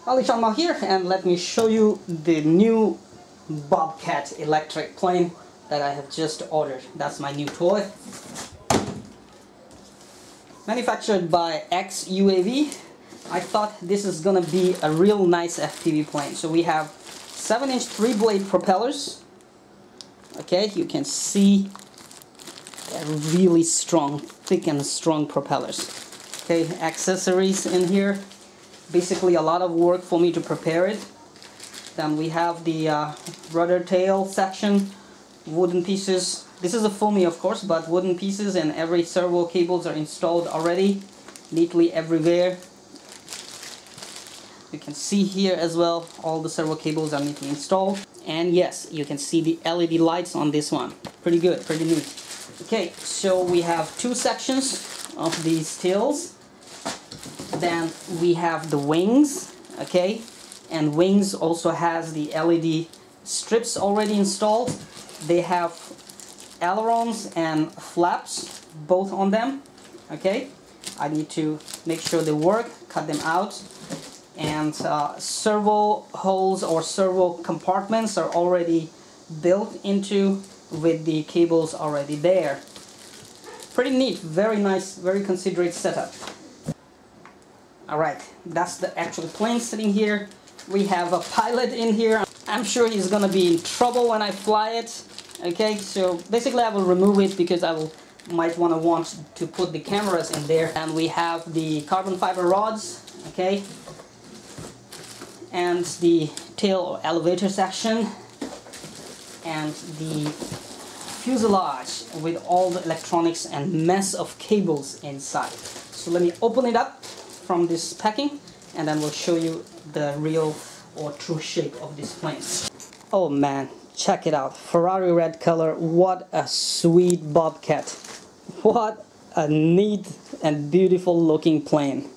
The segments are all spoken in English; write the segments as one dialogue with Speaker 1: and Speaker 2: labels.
Speaker 1: AliShanMao here, and let me show you the new Bobcat electric plane that I have just ordered. That's my new toy. Manufactured by XUAV. I thought this is gonna be a real nice FPV plane. So we have 7-inch 3-blade propellers. Okay, you can see they're really strong, thick and strong propellers. Okay, accessories in here. Basically a lot of work for me to prepare it. Then we have the rudder tail section, wooden pieces. This is a Foamy, of course, but wooden pieces, and every servo cables are installed already, neatly everywhere. You can see here as well, all the servo cables are neatly installed. And yes, you can see the LED lights on this one. Pretty good, pretty neat. Okay, so we have two sections of these tails. Then we have the wings, okay, and wings also has the LED strips already installed. They have ailerons and flaps both on them, okay. I need to make sure they work, cut them out, and servo holes or servo compartments are already built into with the cables already there. Pretty neat, very nice, very considerate setup. Alright, that's the actual plane sitting here. We have a pilot in here. I'm sure he's gonna be in trouble when I fly it. Okay, so basically I will remove it because I might want to put the cameras in there. And we have the carbon fiber rods, okay, and the tail or elevator section, and the fuselage with all the electronics and mess of cables inside. So let me open it up from this packing, and then we'll show you the real or true shape of this plane. Oh man, check it out. Ferrari red color. What a sweet Bobcat. What a neat and beautiful looking plane.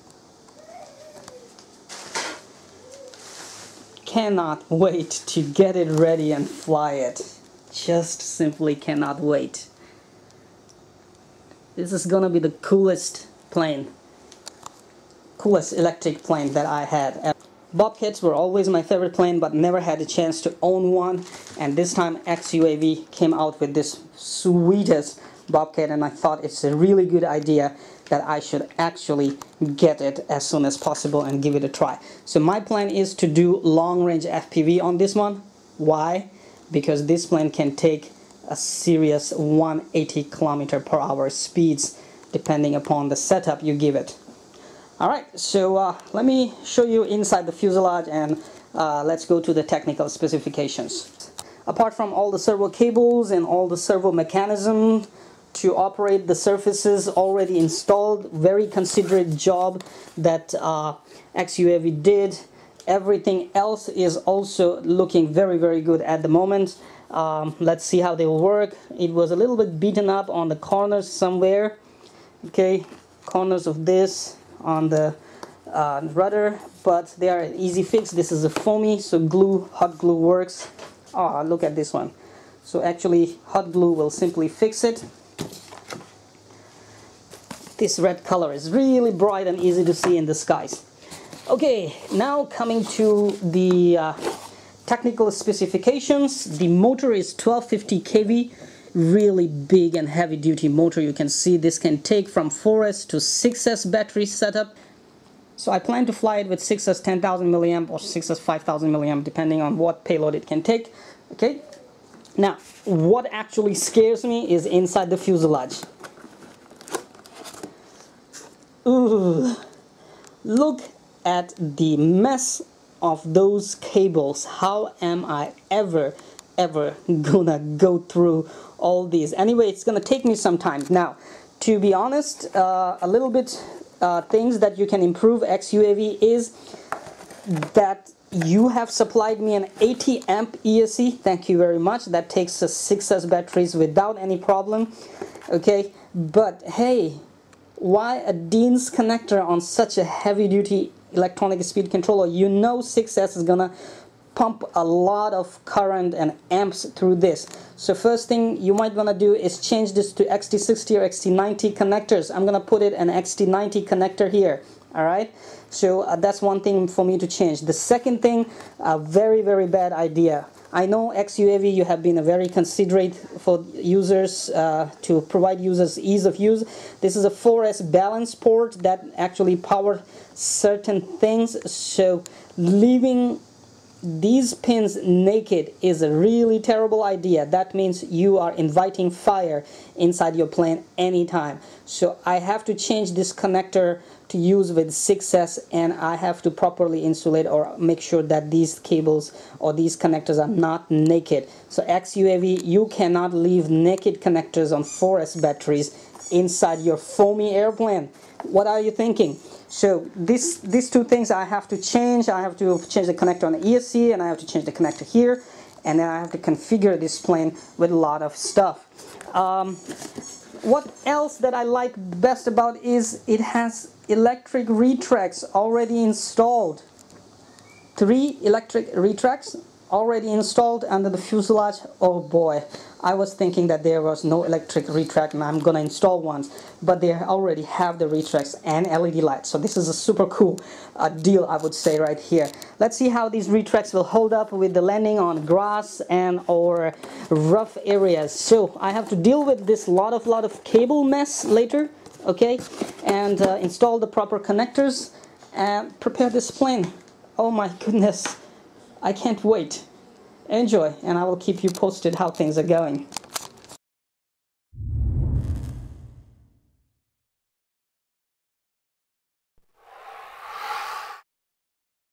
Speaker 1: Cannot wait to get it ready and fly it. Just simply cannot wait. This is gonna be the coolest plane. Coolest electric plane that I had. Bobcats were always my favorite plane, but never had a chance to own one, and this time XUAV came out with this sweetest Bobcat, and I thought it's a really good idea that I should actually get it as soon as possible and give it a try. So my plan is to do long-range FPV on this one. Why? Because this plane can take a serious 180 km/h speeds depending upon the setup you give it. Alright, so let me show you inside the fuselage, and let's go to the technical specifications. Apart from all the servo cables and all the servo mechanism to operate the surfaces already installed, very considerate job that XUAV did. Everything else is also looking very, very good at the moment. Let's see how they will work. It was a little bit beaten up on the corners somewhere. Okay, corners of this on the rudder, but they are an easy fix. This is a Foamy, so glue, hot glue works. Oh, look at this one. So actually hot glue will simply fix it. This red color is really bright and easy to see in the skies. Okay, now coming to the technical specifications. The motor is 1250 kV, really big and heavy duty motor. You can see this can take from 4S to 6S battery setup. So I plan to fly it with 6S 10,000 milliamp or 6S 5,000 milliamp depending on what payload it can take. Okay, now what actually scares me is inside the fuselage. Ooh, look at the mess of those cables. How am I ever gonna go through all these? Anyway, it's gonna take me some time. Now, to be honest, a little bit things that you can improve XUAV is that you have supplied me an 80 amp ESC. Thank you very much. That takes us 6S batteries without any problem. Okay, but hey, why a Dean's connector on such a heavy duty electronic speed controller? You know 6S is gonna pump a lot of current and amps through this. So first thing you might want to do is change this to XT60 or XT90 connectors. I'm gonna put it an XT90 connector here. Alright, so that's one thing for me to change. The second thing, a very bad idea. I know XUAV, you have been very considerate for users, to provide users ease of use. This is a 4S balance port that actually powers certain things, so leaving these pins naked is a really terrible idea. That means you are inviting fire inside your plane anytime. So I have to change this connector to use with 6S, and I have to properly insulate or make sure that these cables or these connectors are not naked. So XUAV, you cannot leave naked connectors on 4S batteries inside your Foamy airplane. What are you thinking? So these two things I have to change. I have to change the connector on the ESC, and I have to change the connector here, and then I have to configure this plane with a lot of stuff. What else that I like best about is it has electric retracts already installed. 3 electric retracts already installed under the fuselage. Oh boy, I was thinking that there was no electric retract and I'm gonna install ones, but they already have the retracts and LED lights. So this is a super cool deal, I would say, right here. Let's see how these retracts will hold up with the landing on grass and or rough areas. So I have to deal with this lot of cable mess later, okay, and install the proper connectors and prepare this plane. Oh my goodness, I can't wait. Enjoy, and I will keep you posted how things are going.